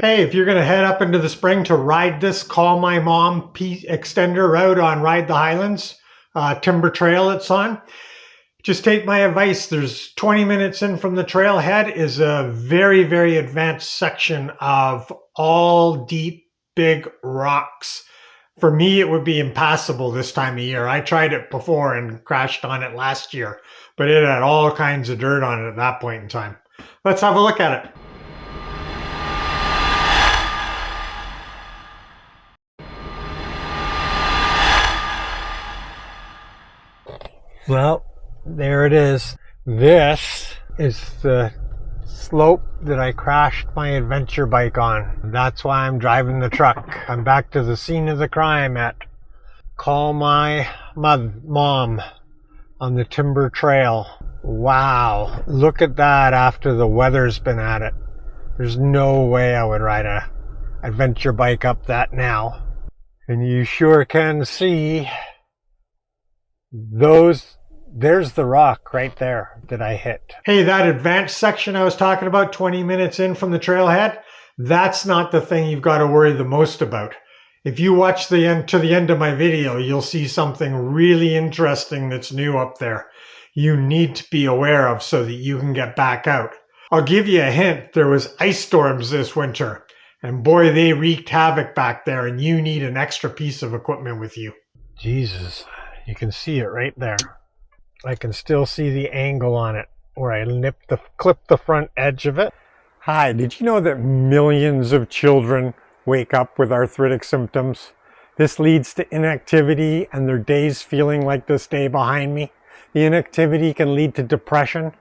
Hey, if you're going to head up into the spring to ride this Call My Mom extender route on Ride the Highlands, timber trail it's on, just take my advice. There's 20 minutes in from the trailhead is a very, very advanced section of all deep, big rocks. For me, it would be impassable this time of year. I tried it before and crashed on it last year, but it had all kinds of dirt on it at that point in time. Let's have a look at it. Well, there it is. This is the slope that I crashed my adventure bike on. That's why I'm driving the truck. I'm back to the scene of the crime at Call My Mom on the timber trail. Wow, look at that after the weather's been at it. There's no way I would ride a adventure bike up that now. And you sure can see there's the rock right there that I hit. Hey, that advanced section I was talking about 20 minutes in from the trailhead, that's not the thing you've got to worry the most about. If you watch to the end of my video, you'll see something really interesting that's new up there. You need to be aware of so that you can get back out. I'll give you a hint. There was ice storms this winter, and boy, they wreaked havoc back there, and you need an extra piece of equipment with you. Jesus, you can see it right there. I can still see the angle on it where I clipped the front edge of it. Hi, did you know that millions of children wake up with arthritic symptoms? This leads to inactivity and their days feeling like this day behind me. The inactivity can lead to depression.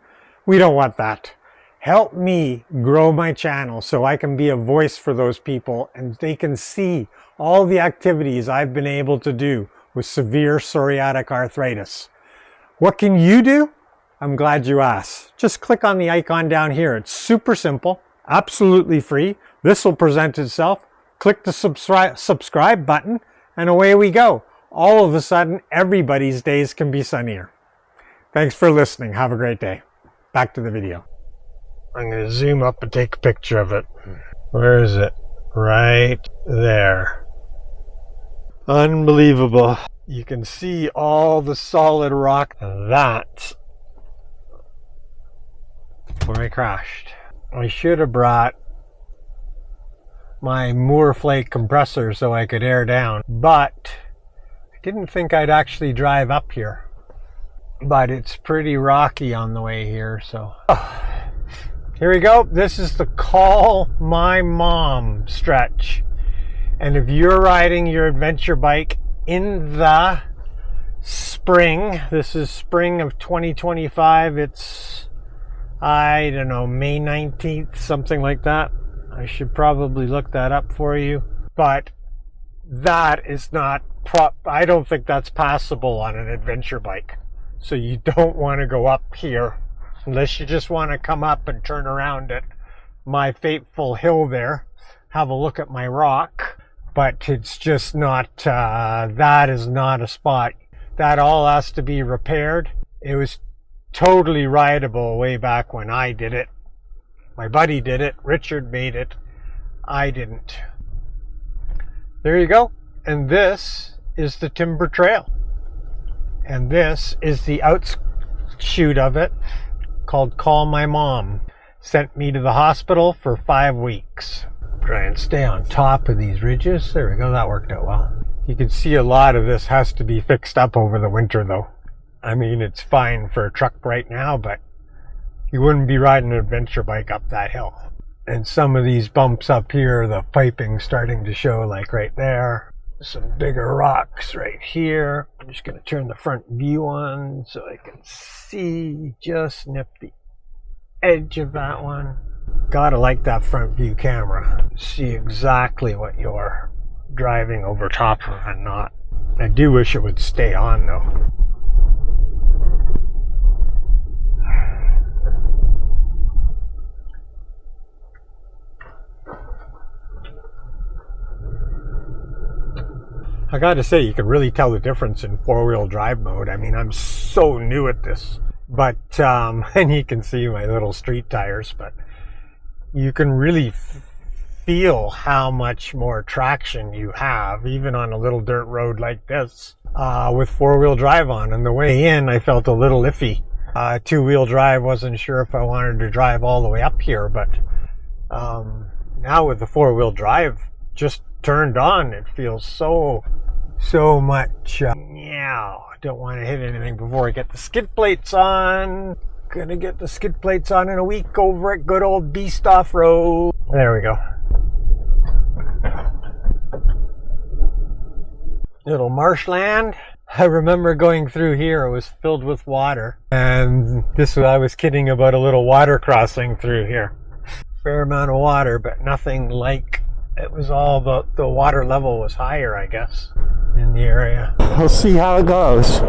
We don't want that. Help me grow my channel so I can be a voice for those people and they can see all the activities I've been able to do with severe psoriatic arthritis. What can you do? I'm glad you asked. Just click on the icon down here. It's super simple, absolutely free. This will present itself. Click the subscribe button and away we go. All of a sudden, everybody's days can be sunnier. Thanks for listening. Have a great day. Back to the video. I'm going to zoom up and take a picture of it. Where is it? Right there. Unbelievable. You can see all the solid rock. That's where I crashed. I should have brought my Moor Flake compressor so I could air down, but I didn't think I'd actually drive up here. But it's pretty rocky on the way here, so. Here we go. This is the Call My Mom stretch. And if you're riding your adventure bike in the spring, this is spring of 2025, it's, I don't know, May 19th, something like that. I should probably look that up for you. But that is not, I don't think that's passable on an adventure bike. So you don't want to go up here unless you just want to come up and turn around at my fateful hill there, have a look at my rock. But it's just not, that is not a spot. That all has to be repaired. It was totally rideable way back when I did it. My buddy did it. Richard made it. I didn't. There you go. And this is the timber trail. And this is the outshoot of it called Call My Mom. Sent me to the hospital for 5 weeks. Try and stay on top of these ridges. There we go, that worked out well. You can see a lot of this has to be fixed up over the winter though. I mean, it's fine for a truck right now, but you wouldn't be riding an adventure bike up that hill. And some of these bumps up here, the piping's starting to show, like right there. Some bigger rocks right here. I'm just gonna turn the front view on so I can see, just nip the edge of that one. Gotta like that front view camera. See exactly what you're driving over top of and not. I do wish it would stay on though. I gotta say, you can really tell the difference in four-wheel drive mode. I mean, I'm so new at this. But, and you can see my little street tires, but you can really feel how much more traction you have, even on a little dirt road like this, with four-wheel drive on. And the way in, I felt a little iffy. Two-wheel drive, wasn't sure if I wanted to drive all the way up here, but now with the four-wheel drive just turned on, it feels so much. Yeah, I don't want to hit anything before I get the skid plates on. Gonna get the skid plates on in a week over at good old Beast Off-Road. There we go. Little marshland. I remember going through here, it was filled with water. And I was kidding about a little water crossing through here. Fair amount of water, but nothing like, it was all the water level was higher, I guess, in the area. We'll see how it goes.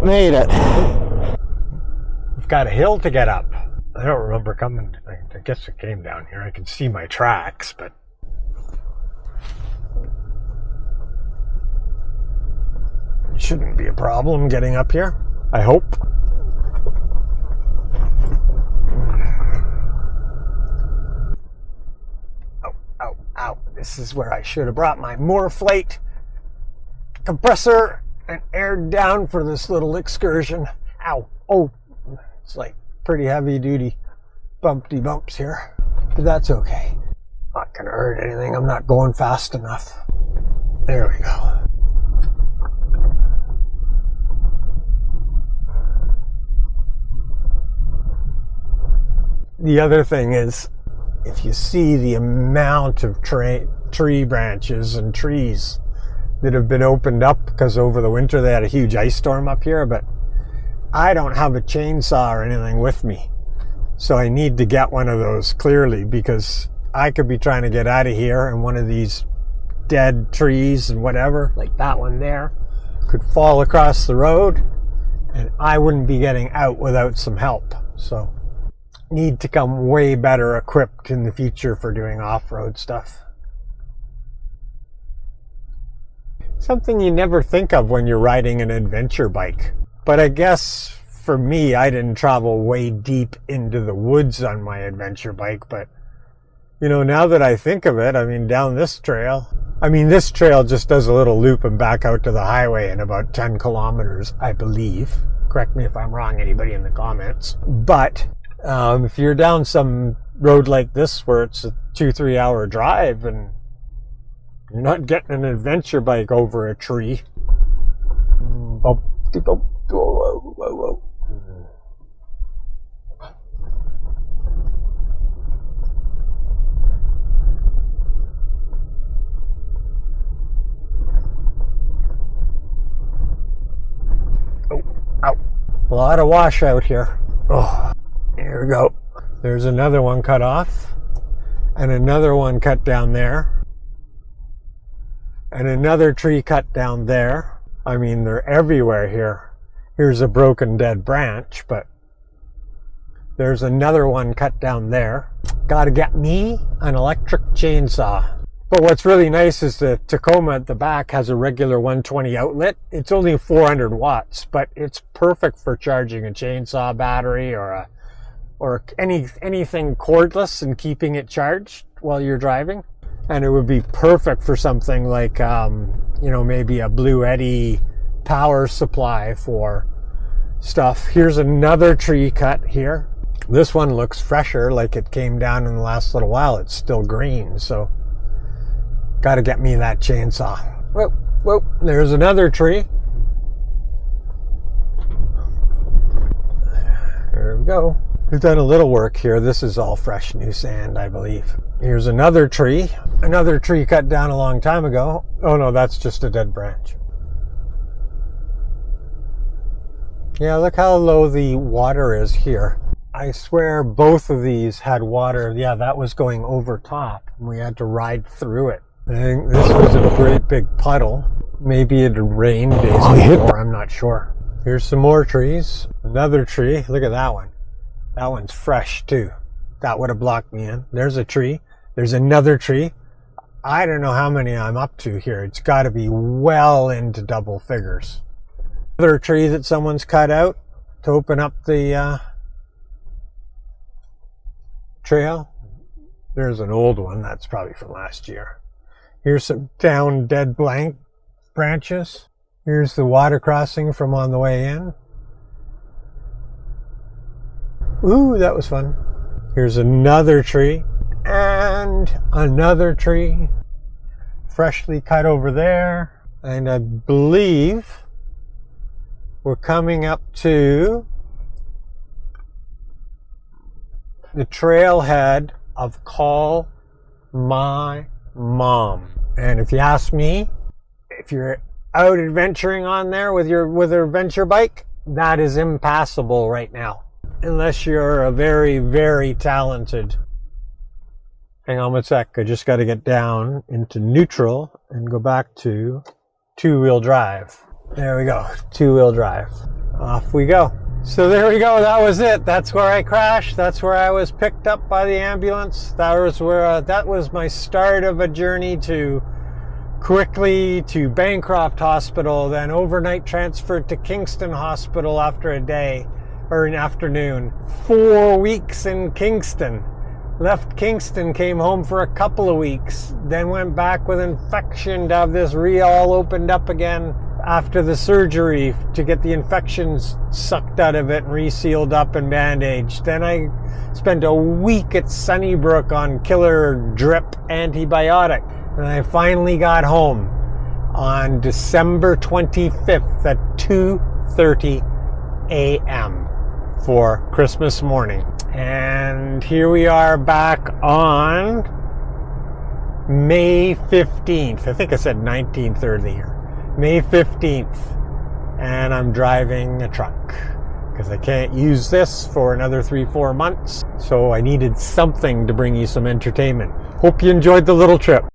Made it. We've got a hill to get up. I don't remember coming. I guess it came down here. I can see my tracks, but it shouldn't be a problem getting up here, I hope. Ow, ow, ow. This is where I should have brought my Moorflate compressor and aired down for this little excursion. Ow. Oh, it's like pretty heavy duty bumpty bumps here, but that's okay. Not gonna hurt anything. I'm not going fast enough. There we go. The other thing is, if you see the amount of tree branches and trees that have been opened up, because over the winter they had a huge ice storm up here, but I don't have a chainsaw or anything with me. So I need to get one of those clearly, because I could be trying to get out of here and one of these dead trees and whatever, like that one there, could fall across the road and I wouldn't be getting out without some help. So need to come way better equipped in the future for doing off-road stuff. Something you never think of when you're riding an adventure bike. But I guess for me, I didn't travel way deep into the woods on my adventure bike, but you know, now that I think of it, I mean, down this trail, this trail just does a little loop and back out to the highway in about 10 kilometers, I believe. Correct me if I'm wrong, anybody in the comments. But if you're down some road like this where it's a 2-3 hour drive and you're not getting an adventure bike over a tree. Whoa, whoa, whoa. Oh, ow. A lot of washout here. Oh, here we go. There's another one cut off, and another one cut down there. And another tree cut down there. I mean, they're everywhere here. Here's a broken dead branch, but there's another one cut down there. Gotta get me an electric chainsaw. But what's really nice is the Tacoma at the back has a regular 120 outlet. It's only 400 watts, but it's perfect for charging a chainsaw battery or anything cordless and keeping it charged while you're driving. And it would be perfect for something like, maybe a Blue Eddy power supply for stuff. Here's another tree cut here. This one looks fresher, like it came down in the last little while. It's still green, so got to get me that chainsaw. Whoa, whoa, there's another tree. There we go. We've done a little work here. This is all fresh new sand, I believe. Here's another tree cut down a long time ago. Oh no, that's just a dead branch. Yeah, look how low the water is here. I swear both of these had water. Yeah, that was going over top, and we had to ride through it. I think this was a great big puddle. Maybe it had rained days before, I'm not sure. Here's some more trees. Another tree, look at that one. That one's fresh too. That would have blocked me in. There's a tree. There's another tree. I don't know how many I'm up to here. It's got to be well into double figures. Another tree that someone's cut out to open up the trail. There's an old one. That's probably from last year. Here's some down dead blank branches. Here's the water crossing from on the way in. Ooh, that was fun. Here's another tree and another tree freshly cut over there. And I believe we're coming up to the trailhead of Call My Mom. And if you ask me, if you're out adventuring on there with your adventure bike, that is impassable right now. Unless you're a very, very talented. Hang on one sec. I just got to get down into neutral and go back to two-wheel drive. There we go. Two-wheel drive. Off we go. So there we go. That was it. That's where I crashed. That's where I was picked up by the ambulance. That was my start of a journey to quickly to Bancroft Hospital, then overnight transferred to Kingston Hospital after a day or an afternoon. 4 weeks in Kingston. Left Kingston, came home for a couple of weeks, then went back with infection to have this all opened up again after the surgery to get the infections sucked out of it and resealed up and bandaged. Then I spent a week at Sunnybrook on killer drip antibiotic. And I finally got home on December 25th at 2:30 a.m. for Christmas morning. And here we are back on May 15th. I think I said 19th earlier. May 15th. And I'm driving a truck because I can't use this for another 3-4 months. So I needed something to bring you some entertainment. Hope you enjoyed the little trip.